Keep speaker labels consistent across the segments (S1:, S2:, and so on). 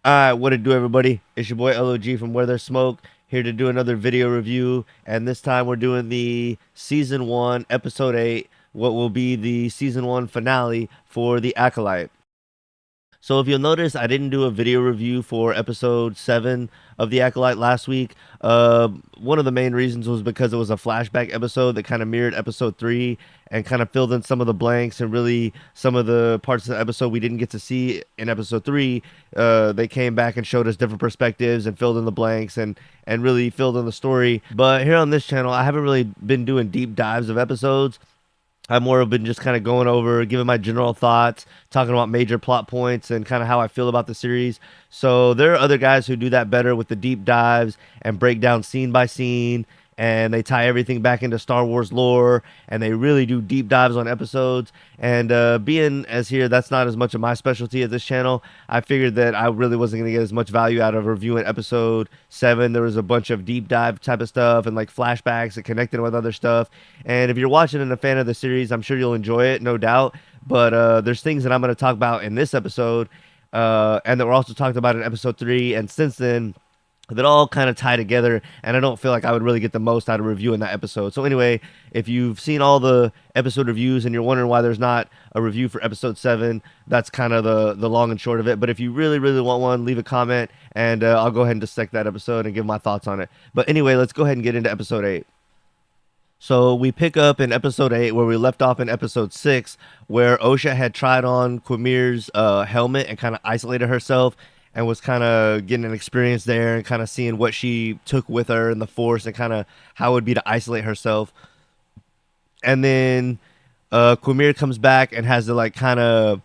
S1: What it do, everybody? It's your boy LOG from Where There's Smoke, here to do another video review. And this time we're doing the season 1, episode 8, what will be the season 1 finale for the Acolyte. So if you'll notice, I didn't do a video review for episode 7 of The Acolyte last week. One of the main reasons was because it was a flashback episode that kind of mirrored episode 3 and kind of filled in some of the blanks and really some of the parts of the episode we didn't get to see in episode 3. They came back and showed us different perspectives and filled in the blanks and really filled in the story. But here on this channel, I haven't really been doing deep dives of episodes. I've more been just kind of going over, giving my general thoughts, talking about major plot points and kind of how I feel about the series. So there are other guys who do that better with the deep dives and break down scene by scene, and they tie everything back into Star Wars lore, and they really do deep dives on episodes. And being as here, that's not as much of my specialty at this channel. I figured that I really wasn't going to get as much value out of reviewing episode 7. There was a bunch of deep dive type of stuff and like flashbacks and connecting with other stuff. And if you're watching and a fan of the series, I'm sure you'll enjoy it, no doubt. But there's things that I'm going to talk about in this episode, and that were also talked about in episode 3. And since then, that all kind of tie together, and I don't feel like I would really get the most out of reviewing that episode. So anyway, if you've seen all the episode reviews and you're wondering why there's not a review for episode 7, that's kind of the long and short of it. But if you really want one, leave a comment, and I'll go ahead and dissect that episode and give my thoughts on it. But anyway, let's go ahead and get into episode 8. So we pick up in episode 8 where we left off in episode 6, where Osha had tried on Quamir's helmet and kind of isolated herself and was kind of getting an experience there and kind of seeing what she took with her in the Force and kind of how it would be to isolate herself. And then Quamir comes back and has to like kind of,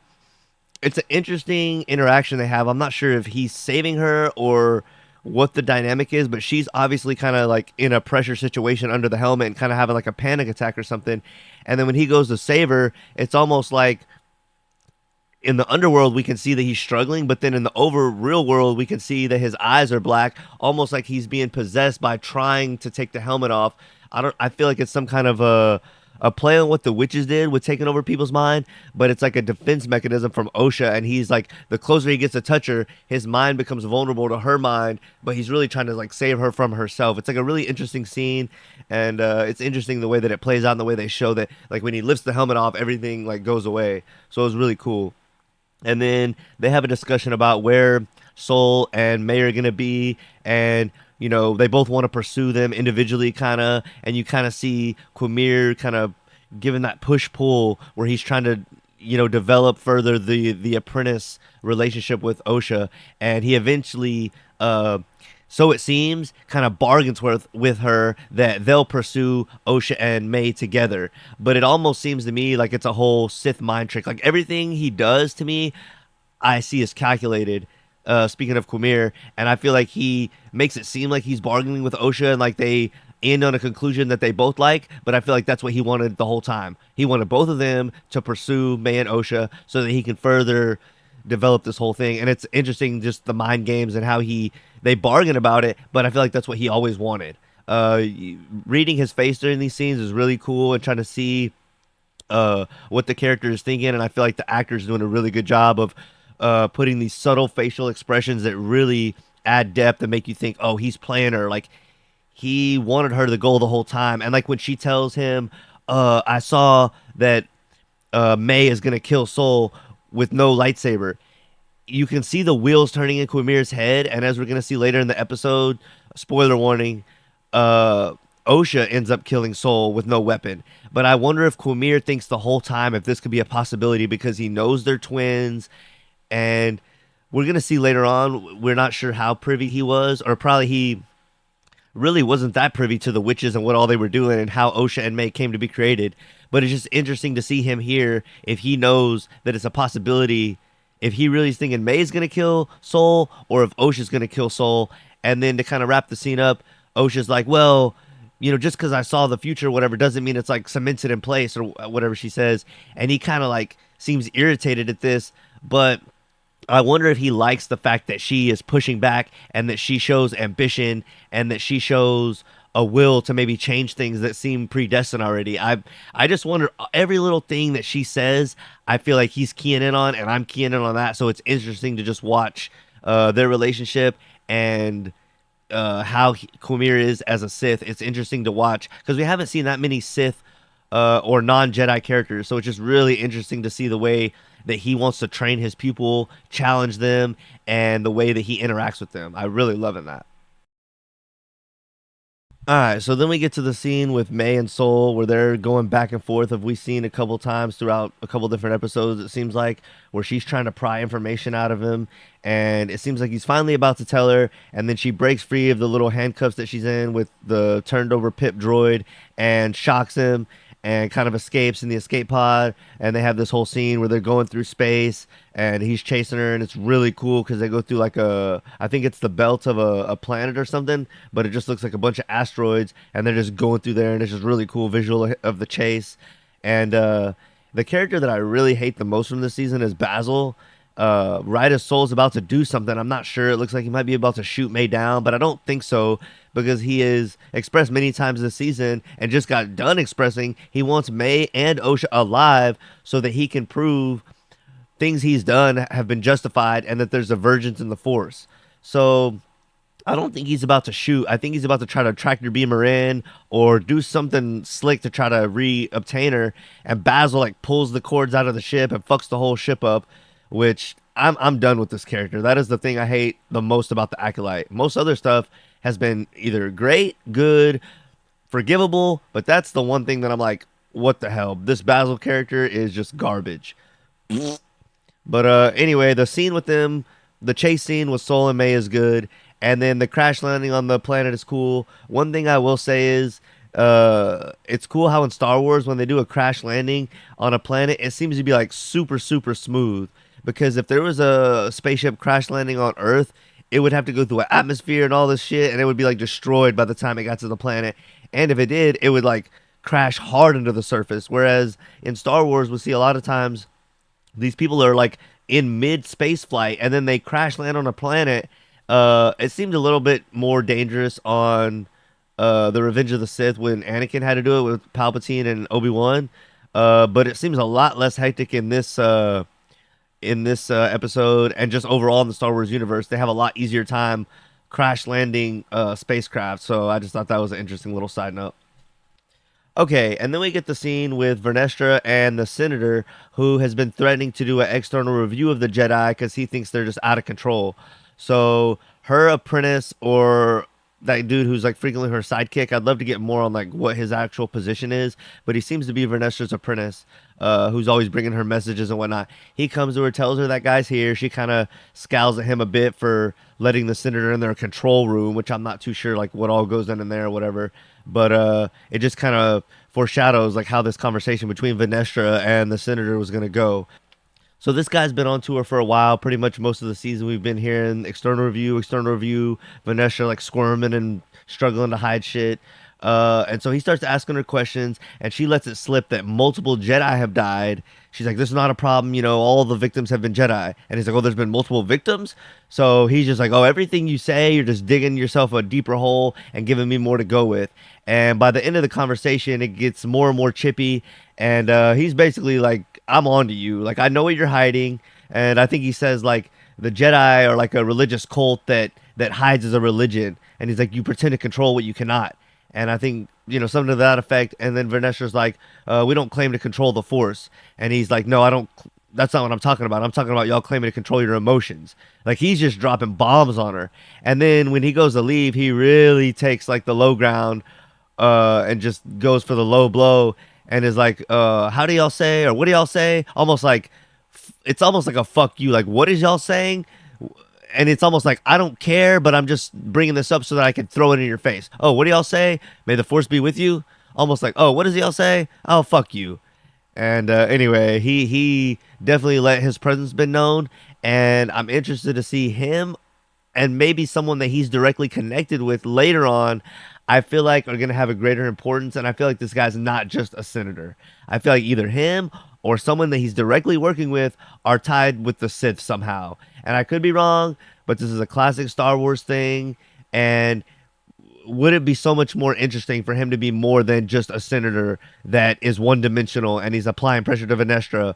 S1: it's an interesting interaction they have. I'm not sure if he's saving her or what the dynamic is, but she's obviously kind of like in a pressure situation under the helmet and kind of having like a panic attack or something. And then when he goes to save her, it's almost like in the underworld we can see that he's struggling, but then in the over real world we can see that his eyes are black, almost like he's being possessed by trying to take the helmet off. I feel like it's some kind of a play on what the witches did with taking over people's mind, but it's like a defense mechanism from Osha, and he's like, the closer he gets to touch her, his mind becomes vulnerable to her mind, but he's really trying to like save her from herself. It's like a really interesting scene, and it's interesting the way that it plays out and the way they show that like when he lifts the helmet off, everything like goes away. So it was really cool. And then they have a discussion about where Soul and May are going to be, and they both want to pursue them individually, kind of, and you kind of see Quamir kind of giving that push pull where he's trying to develop further the apprentice relationship with Osha, and he eventually so it seems, kind of bargains with her that they'll pursue Osha and May together. But it almost seems to me like it's a whole Sith mind trick. Like everything he does to me, I see is calculated. Speaking of Quamir, and I feel like he makes it seem like he's bargaining with Osha, and like they end on a conclusion that they both like. But I feel like that's what he wanted the whole time. He wanted both of them to pursue May and Osha so that he can further develop this whole thing. And it's interesting just the mind games and how they bargain about it, but I feel like that's what he always wanted. Reading his face during these scenes is really cool and trying to see what the character is thinking, and I feel like the actor's doing a really good job of putting these subtle facial expressions that really add depth and make you think, oh, he's playing her. Like he wanted her to go the whole time. And like when she tells him, I saw that May is gonna kill Soul with no lightsaber, you can see the wheels turning in Quamir's head, and as we're gonna see later in the episode, spoiler warning, Osha ends up killing Soul with no weapon. But I wonder if Quamir thinks the whole time if this could be a possibility because he knows they're twins, and we're gonna see later on. We're not sure how privy he was, or probably he really wasn't that privy to the witches and what all they were doing and how Osha and May came to be created. But it's just interesting to see him here if he knows that it's a possibility, if he really is thinking May's going to kill Soul or if Osha's going to kill Soul. And then to kind of wrap the scene up, Osha's like, well, just because I saw the future or whatever doesn't mean it's like cemented in place or whatever she says. And he kind of like seems irritated at this, but I wonder if he likes the fact that she is pushing back and that she shows ambition and that she shows a will to maybe change things that seem predestined already. I just wonder every little thing that she says, I feel like he's keying in on and I'm keying in on that. So it's interesting to just watch their relationship and how Kumir is as a Sith. It's interesting to watch because we haven't seen that many Sith or non-Jedi characters, so it's just really interesting to see the way that he wants to train his pupil, challenge them, and the way that he interacts with them. I really loving that. All right, so then we get to the scene with May and Soul where they're going back and forth. Have we seen a couple times throughout a couple different episodes? It seems like where she's trying to pry information out of him, and it seems like he's finally about to tell her, and then she breaks free of the little handcuffs that she's in with the turned over pip droid and shocks him and kind of escapes in the escape pod. And they have this whole scene where they're going through space and he's chasing her, and it's really cool because they go through like I think it's the belt of a planet or something, but it just looks like a bunch of asteroids, and they're just going through there, and it's just really cool visual of the chase. And the character that I really hate the most from this season is Basil. Right as Soul's about to do something, I'm not sure. It looks like he might be about to shoot May down, but I don't think so because he has expressed many times this season and just got done expressing he wants May and Osha alive so that he can prove things he's done have been justified and that there's a vergence in the Force. So I don't think he's about to shoot. I think he's about to try to tractor beam her in or do something slick to try to re-obtain her. And Basil like pulls the cords out of the ship and fucks the whole ship up, which I'm done with this character. That is the thing I hate the most about the Acolyte. Most other stuff has been either great, good, forgivable, but that's the one thing that I'm like, what the hell? This Basil character is just garbage. But anyway, the scene with them, the chase scene with Soul and May is good, and then the crash landing on the planet is cool. One thing I will say is, it's cool how in Star Wars when they do a crash landing on a planet, it seems to be like super super smooth. Because if there was a spaceship crash landing on Earth, it would have to go through an atmosphere and all this shit, and it would be like destroyed by the time it got to the planet. And if it did, it would like crash hard into the surface. Whereas in Star Wars, we see a lot of times these people are like in mid space flight and then they crash land on a planet. It seemed a little bit more dangerous on the Revenge of the Sith when Anakin had to do it with Palpatine and Obi-Wan. But it seems a lot less hectic in this episode, and just overall in the Star Wars universe. They have a lot easier time crash landing spacecraft. So I just thought that was an interesting little side note. Okay, and then we get the scene with Vernestra and the Senator, who has been threatening to do an external review of the Jedi because he thinks they're just out of control. So her apprentice, or that dude who's like frequently her sidekick, I'd love to get more on like what his actual position is, but he seems to be Vernestra's apprentice, who's always bringing her messages and whatnot. He comes to her, tells her that guy's here. She kind of scowls at him a bit for letting the Senator in their control room, which I'm not too sure like what all goes on in there or whatever. But it just kind of foreshadows like how this conversation between Vernestra and the Senator was going to go. So this guy's been on tour for a while. Pretty much most of the season we've been hearing external review. Vernestra like squirming and struggling to hide shit. And so he starts asking her questions, and she lets it slip that multiple Jedi have died. She's like, this is not a problem. You know, all the victims have been Jedi. And he's like, oh, there's been multiple victims? So he's just like, oh, everything you say, you're just digging yourself a deeper hole and giving me more to go with. And by the end of the conversation, it gets more and more chippy. And he's basically like, I'm on to you. Like, I know what you're hiding. And I think he says, like, the Jedi are like a religious cult that hides as a religion. And he's like, you pretend to control what you cannot. And I think, you know, something to that effect. And then Vernestra's like, we don't claim to control the Force. And he's like, no, I don't. That's not what I'm talking about. I'm talking about y'all claiming to control your emotions. Like, he's just dropping bombs on her. And then when he goes to leave, he really takes like the low ground and just goes for the low blow and is like, how do y'all say? Or what do y'all say? Almost like, it's almost like a fuck you. Like, what is y'all saying? And it's almost like, I don't care, but I'm just bringing this up so that I can throw it in your face. Oh, what do y'all say? May the Force be with you? Almost like, oh, what does y'all say? Oh, fuck you. And anyway, he definitely let his presence been known. And I'm interested to see him and maybe someone that he's directly connected with later on. I feel like are going to have a greater importance. And I feel like this guy's not just a senator. I feel like either him or someone that he's directly working with are tied with the Sith somehow. And I could be wrong, but this is a classic Star Wars thing. And would it be so much more interesting for him to be more than just a senator that is one-dimensional and he's applying pressure to Venestra?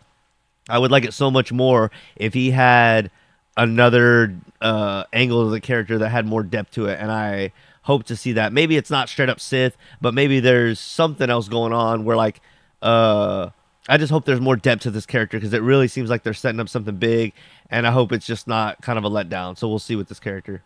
S1: I would like it so much more if he had another angle of the character that had more depth to it, and I hope to see that. Maybe it's not straight up Sith, but maybe there's something else going on where like uh I just hope there's more depth to this character because it really seems like they're setting up something big, and I hope it's just not kind of a letdown. So we'll see with this character.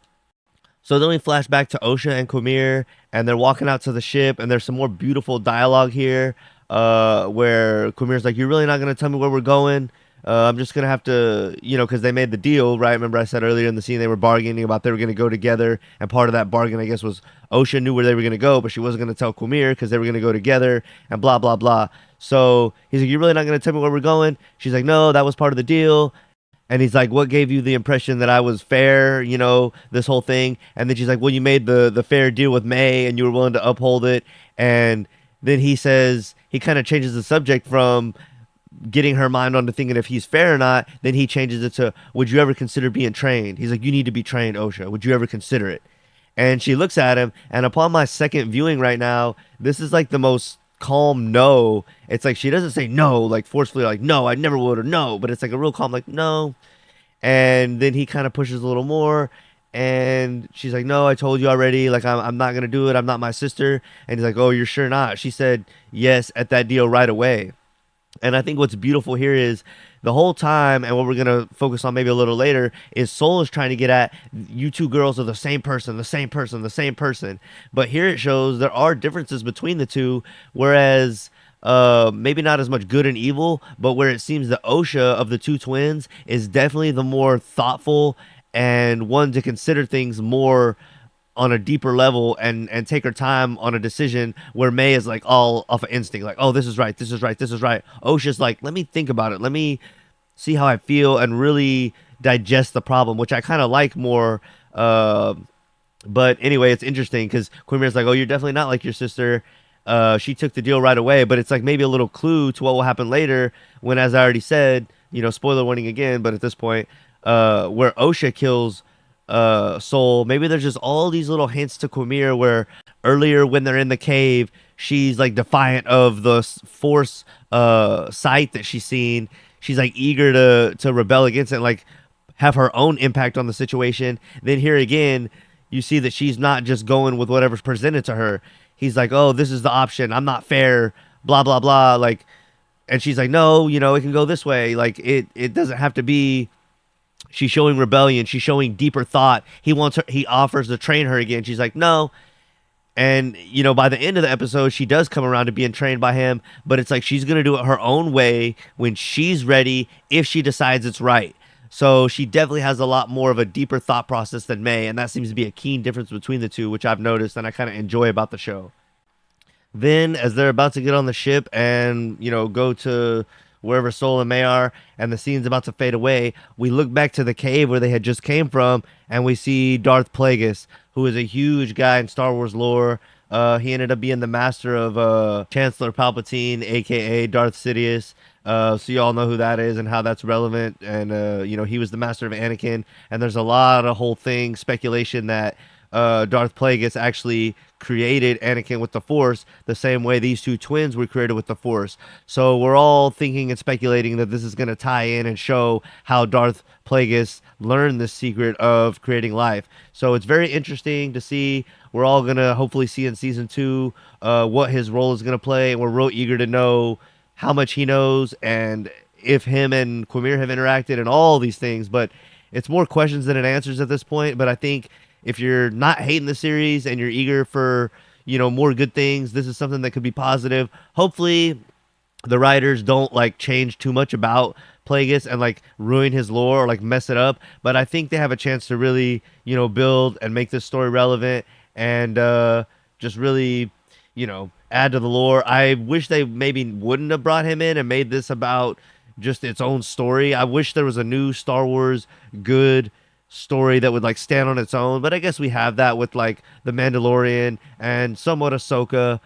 S1: So then we flash back to Osha and Quamir, and they're walking out to the ship, and there's some more beautiful dialogue here, where Quamir's like, "You're really not gonna tell me where we're going? I'm just gonna have to, because they made the deal, right? Remember I said earlier in the scene they were bargaining about they were gonna go together, and part of that bargain, I guess, was Osha knew where they were gonna go, but she wasn't gonna tell Quamir because they were gonna go together, and blah blah blah. So he's like, "You're really not gonna tell me where we're going?" She's like, "No, that was part of the deal." And he's like, "What gave you the impression that I was fair, this whole thing?" And then she's like, "Well, you made the fair deal with May and you were willing to uphold it." And then he says, he kind of changes the subject from getting her mind onto thinking if he's fair or not. Then he changes it to, "Would you ever consider being trained?" He's like, "You need to be trained, Osha. Would you ever consider it?" And she looks at him, and upon my second viewing right now, this is like the most calm no. It's like she doesn't say no, like forcefully, like, "No, I never would," or "No," but it's like a real calm, like, "No." And then he kind of pushes a little more, and she's like, "No, I told you already, like, I'm not gonna do it, I'm not my sister." And he's like, "Oh, you're sure not?" She said yes at that deal right away. And I think what's beautiful here is the whole time, and what we're gonna focus on maybe a little later, is Soul is trying to get at, you two girls are the same person, the same person, the same person. But here it shows there are differences between the two, whereas maybe not as much good and evil, but where it seems the Osha of the two twins is definitely the more thoughtful and one to consider things more on a deeper level and take her time on a decision, where May is like all off of instinct, like, "Oh, this is right, this is right, this is right." Osha's like, "Let me think about it, let me see how I feel and really digest the problem," which I kind of like more. But anyway, it's interesting because Quimir's like, "Oh, you're definitely not like your sister. She took the deal right away," but it's like maybe a little clue to what will happen later when, as I already said, spoiler warning again, but at this point, where Osha kills Soul, maybe there's just all these little hints to Quamir where earlier when they're in the cave, she's like defiant of the Force sight that she's seen. She's like eager to rebel against it, and, like, have her own impact on the situation. Then here again, you see that she's not just going with whatever's presented to her. He's like, "Oh, this is the option. I'm not fair, blah blah blah." Like, and she's like, "No, it can go this way. Like, it doesn't have to be." She's showing rebellion. She's showing deeper thought. He wants her. He offers to train her again. She's like, "No." And by the end of the episode, she does come around to being trained by him. But it's like she's gonna do it her own way when she's ready, if she decides it's right. So she definitely has a lot more of a deeper thought process than May, and that seems to be a keen difference between the two, which I've noticed and I kind of enjoy about the show. Then, as they're about to get on the ship and, go to wherever Soul and May are, and the scene's about to fade away, we look back to the cave where they had just came from, and we see Darth Plagueis, who is a huge guy in Star Wars lore. He ended up being the master of Chancellor Palpatine, aka Darth Sidious. So you all know who that is and how that's relevant. And he was the master of Anakin. And there's a lot of whole thing speculation that Darth Plagueis actually created Anakin with the Force, the same way these two twins were created with the Force. So we're all thinking and speculating that this is going to tie in and show how Darth Plagueis learned this secret of creating life. So it's very interesting to see. We're all going to hopefully see in season 2 what his role is going to play, and we're real eager to know how much he knows and if him and Quamir have interacted and all these things. But it's more questions than it answers at this point. But I think if you're not hating the series and you're eager for, more good things, this is something that could be positive. Hopefully the writers don't like change too much about Plagueis and like ruin his lore or like mess it up. But I think they have a chance to really, build and make this story relevant and just really, add to the lore. I wish they maybe wouldn't have brought him in and made this about just its own story. I wish there was a new Star Wars good story that would like stand on its own, but I guess we have that with like the Mandalorian and somewhat Ahsoka.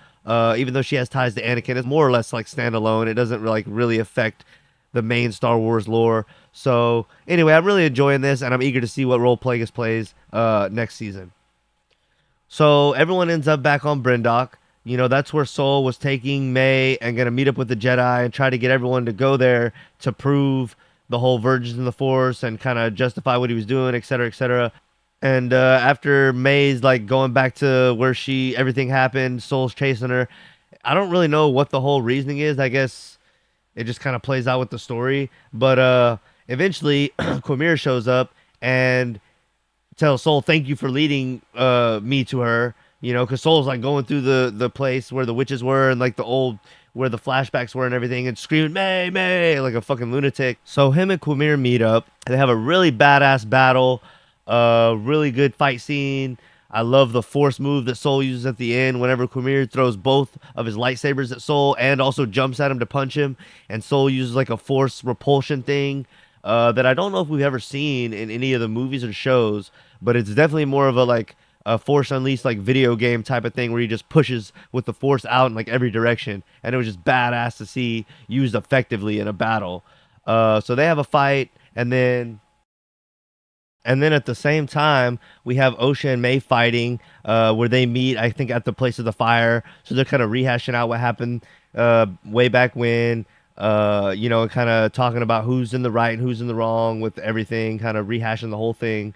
S1: Even though she has ties to Anakin, it's more or less like standalone. It doesn't really affect the main Star Wars lore. So anyway, I'm really enjoying this, and I'm eager to see what role Plagueis plays next season. So everyone ends up back on Brindok. That's where Soul was taking May and gonna meet up with the Jedi and try to get everyone to go there to prove the whole virgins in the Force and kind of justify what he was doing, etc., etc. And after May's like going back to where everything happened, Soul's chasing her. I don't really know what the whole reasoning is. I guess it just kind of plays out with the story. But eventually, Quamir shows up and tells Soul, "Thank you for leading me to her." You know, because Soul's like going through the place where the witches were and like the old where the flashbacks were and everything, and screaming "May, May" like a fucking lunatic. So him and Quamir meet up. They have a really badass battle. Really good fight scene. I love the force move that Soul uses at the end whenever Quamir throws both of his lightsabers at Soul and also jumps at him to punch him. And Soul uses like a force repulsion thing that I don't know if we've ever seen in any of the movies or shows, but it's definitely more of a like a Force Unleashed like video game type of thing where he just pushes with the Force out in like every direction, and it was just badass to see used effectively in a battle. So they have a fight, and then at the same time, we have Osha and May fighting, where they meet, I think, at the place of the fire. So they're kind of rehashing out what happened way back when, and kind of talking about who's in the right and who's in the wrong with everything, kind of rehashing the whole thing.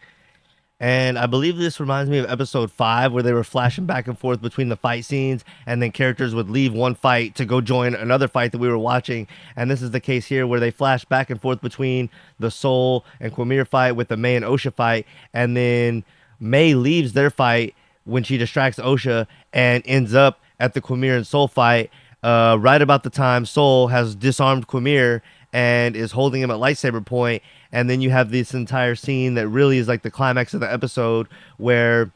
S1: And I believe this reminds me of episode 5, where they were flashing back and forth between the fight scenes, and then characters would leave one fight to go join another fight that we were watching. And this is the case here, where they flash back and forth between the Soul and Quamir fight with the May and Osha fight. And then May leaves their fight when she distracts Osha and ends up at the Quamir and Soul fight. Right about the time Soul has disarmed Quamir and is holding him at lightsaber point, and then you have this entire scene that really is like the climax of the episode, where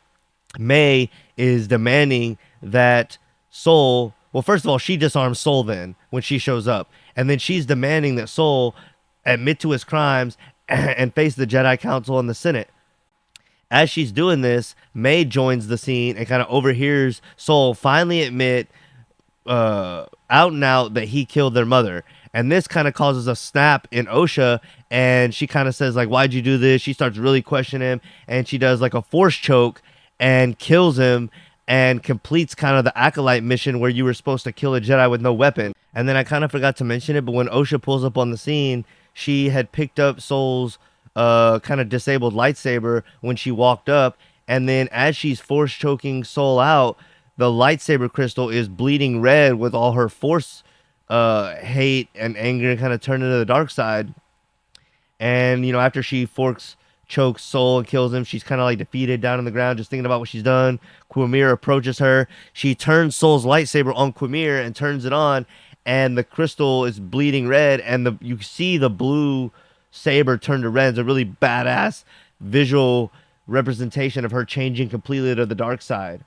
S1: May is demanding that Soul. Well, first of all, she disarms Soul then when she shows up, and then she's demanding that Soul admit to his crimes and face the Jedi Council and the Senate. As she's doing this, May joins the scene and kind of overhears Soul finally admit out and out that he killed their mother. And this kind of causes a snap in Osha, and she kind of says like, "Why'd you do this?" She starts really questioning him, and she does like a force choke and kills him, and completes kind of the Acolyte mission where you were supposed to kill a Jedi with no weapon. And then I kind of forgot to mention it, but when Osha pulls up on the scene, she had picked up Soul's kind of disabled lightsaber when she walked up, and then as she's force choking Soul out, the lightsaber crystal is bleeding red with all her force hate and anger kind of turn into the dark side. And after she chokes Soul and kills him, she's kind of like defeated down on the ground, just thinking about what she's done. Quamir approaches her. She turns Soul's lightsaber on Quamir and turns it on, and the crystal is bleeding red, and you see the blue saber turn to red. It's a really badass visual representation of her changing completely to the dark side.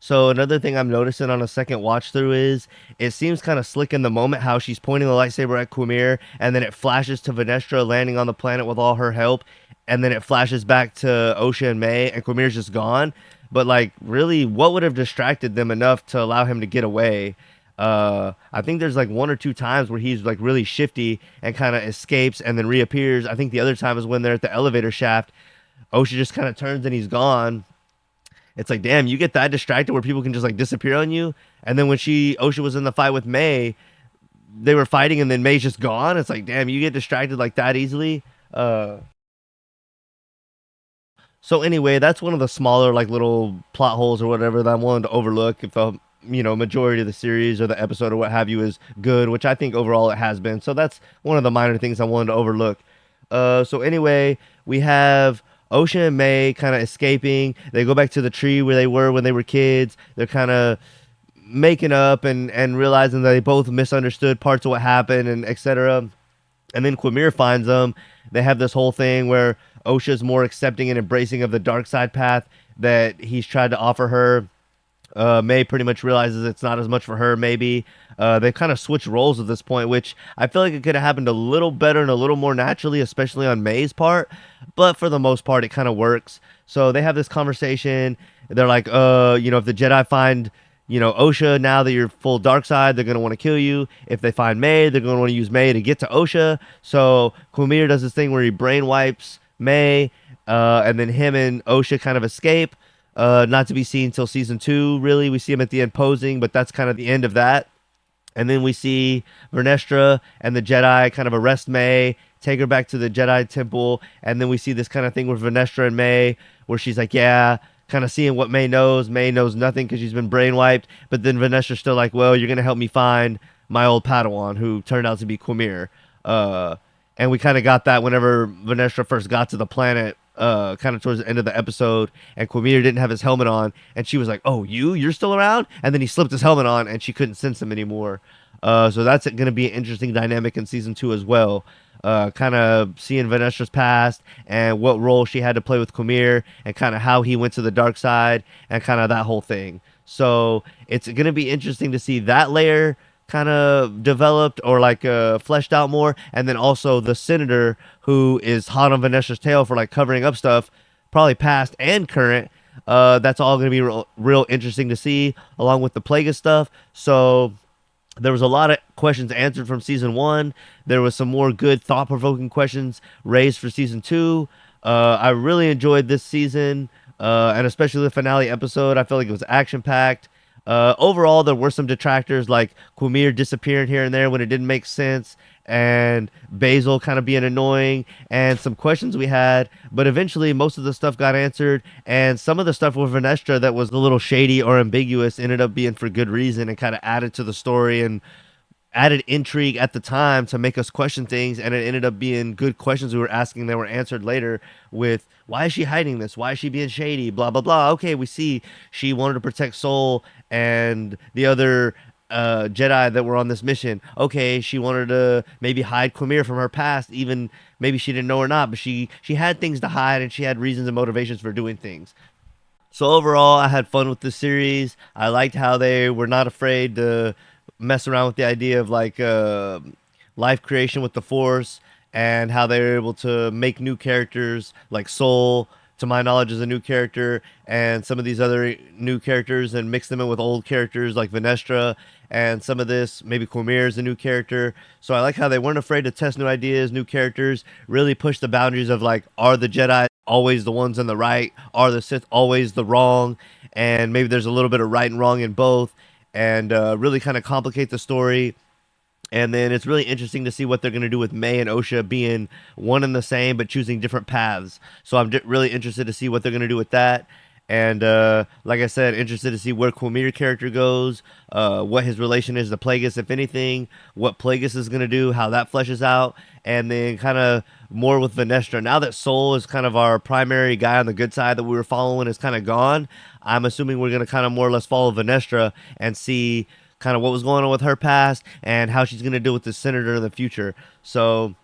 S1: So another thing I'm noticing on a second watch through is it seems kind of slick in the moment how she's pointing the lightsaber at Quamir, and then it flashes to Vanestra landing on the planet with all her help, and then it flashes back to Osha and May, and Quamir's just gone. But like, really, what would have distracted them enough to allow him to get away? I think there's like one or two times where he's like really shifty and kind of escapes and then reappears. I think the other time is when they're at the elevator shaft. Osha just kind of turns and he's gone. It's like, damn, you get that distracted where people can just like disappear on you. And then when Osha was in the fight with May, they were fighting and then May's just gone. It's like, damn, you get distracted like that easily. So anyway, that's one of the smaller like little plot holes or whatever that I'm willing to overlook if the majority of the series or the episode or what have you is good, which I think overall it has been. So that's one of the minor things I'm willing to overlook. So anyway, we have Osha and May kind of escaping. They go back to the tree where they were when they were kids. They're kind of making up and realizing that they both misunderstood parts of what happened and etc. And then Quamir finds them. They have this whole thing where Osha's more accepting and embracing of the dark side path that he's tried to offer her. May pretty much realizes it's not as much for her, maybe. They've kind of switched roles at this point, which I feel like it could have happened a little better and a little more naturally, especially on May's part. But for the most part, it kind of works. So they have this conversation. They're like, if the Jedi find, Osha, now that you're full dark side, they're going to want to kill you. If they find May, they're going to want to use May to get to Osha. So Quamir does this thing where he brain wipes May, and then him and Osha kind of escape. Not to be seen till season 2, really. We see him at the end posing, but that's kind of the end of that. And then we see Vernestra and the Jedi kind of arrest May, take her back to the Jedi temple, and then we see this kind of thing with Vernestra and May, where she's like, "Yeah," kind of seeing what May knows. May knows nothing because she's been brainwiped. But then Vernestra's still like, "Well, you're gonna help me find my old Padawan, who turned out to be Quamir." Uh, and we kind of got that whenever Vernestra first got to the planet. Kind of towards the end of the episode, and Quamir didn't have his helmet on, and she was like, "Oh, you're still around?" And then he slipped his helmet on, and she couldn't sense him anymore. So that's going to be an interesting dynamic in season 2 as well. Kind of seeing Vanessa's past and what role she had to play with Quamir, and kind of how he went to the dark side, and kind of that whole thing. So it's going to be interesting to see that layer kind of developed or like fleshed out more, and then also the senator who is hot on Vanessa's tail for like covering up stuff, probably past and current. That's all going to be real interesting to see, along with the Plagueis stuff. So there was a lot of questions answered from season 1. There was some more good thought-provoking questions raised for season 2. I really enjoyed this season, and especially the finale episode. I felt like it was action-packed. Overall, there were some detractors like Quamir disappearing here and there when it didn't make sense, and Basil kind of being annoying, and some questions we had. But eventually, most of the stuff got answered, and some of the stuff with Vernestra that was a little shady or ambiguous ended up being for good reason and kind of added to the story and added intrigue at the time to make us question things, and it ended up being good questions we were asking that were answered later with, why is she hiding this, why is she being shady, blah blah blah. Okay, we see she wanted to protect Soul and the other Jedi that were on this mission. Okay, she wanted to maybe hide Quamir from her past, even maybe she didn't know or not, but she had things to hide, and she had reasons and motivations for doing things. So overall, I had fun with the series. I liked how they were not afraid to mess around with the idea of like life creation with the Force, and how they were able to make new characters like Soul. To my knowledge, is a new character, and some of these other new characters, and mix them in with old characters like Venestra, and some of this maybe Quamir is a new character. So I like how they weren't afraid to test new ideas, new characters, really push the boundaries of like, are the Jedi always the ones in the right? Are the Sith always the wrong? And maybe there's a little bit of right and wrong in both, and really kind of complicate the story. And then it's really interesting to see what they're going to do with May and Osha being one and the same, but choosing different paths. So I'm really interested to see what they're going to do with that. And like I said, interested to see where Quamir character goes, what his relation is to Plagueis, if anything, what Plagueis is going to do, how that fleshes out, and then kind of more with Venestra. Now that Soul is kind of our primary guy on the good side that we were following is kind of gone, I'm assuming we're going to kind of more or less follow Venestra and see kind of what was going on with her past and how she's going to deal with the senator in the future. So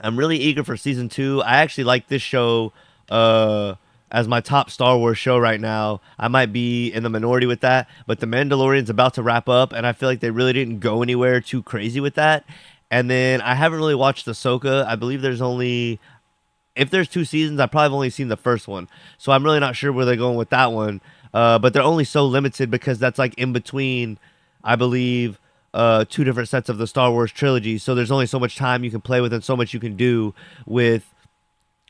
S1: I'm really eager for season 2. I actually like this show as my top Star Wars show right now. I might be in the minority with that, but The Mandalorian's about to wrap up, and I feel like they really didn't go anywhere too crazy with that. And then I haven't really watched Ahsoka. I believe there's only, if there's 2 seasons, I've probably only seen the first one. So I'm really not sure where they're going with that one. But they're only so limited because that's like in between, I believe, 2 different sets of the Star Wars trilogy. So there's only so much time you can play with and so much you can do with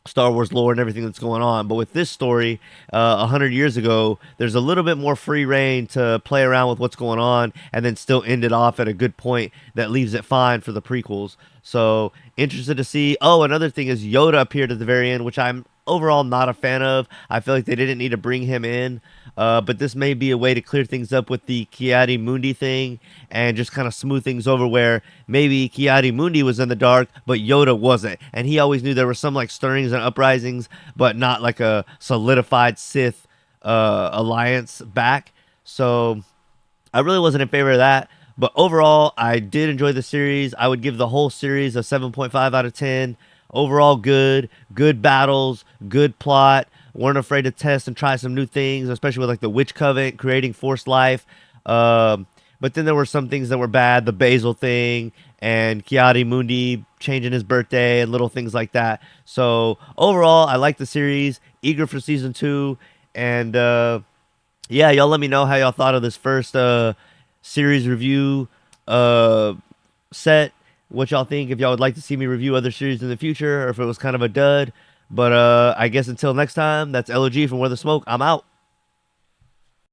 S1: Star Wars lore and everything that's going on. But with this story, 100 years ago, there's a little bit more free reign to play around with what's going on, and then still end it off at a good point that leaves it fine for the prequels. So interested to see. Oh, another thing is Yoda appeared at the very end, which I'm overall not a fan of. I feel like they didn't need to bring him in. But this may be a way to clear things up with the Kiadi Mundi thing, and just kind of smooth things over where maybe Kiadi Mundi was in the dark, but Yoda wasn't. And he always knew there were some like stirrings and uprisings, but not like a solidified Sith alliance back. So I really wasn't in favor of that. But overall, I did enjoy the series. I would give the whole series a 7.5 out of 10. Overall, good battles, good plot. Weren't afraid to test and try some new things, especially with like the Witch Covenant creating forced life. But then there were some things that were bad, the Basil thing and Kiadi Mundi changing his birthday and little things like that. So overall, I like the series. Eager for season 2, and yeah, y'all let me know how y'all thought of this first series review set. What y'all think, if y'all would like to see me review other series in the future, or if it was kind of a dud. But I guess until next time, that's LOG from Where the Smoke. I'm out.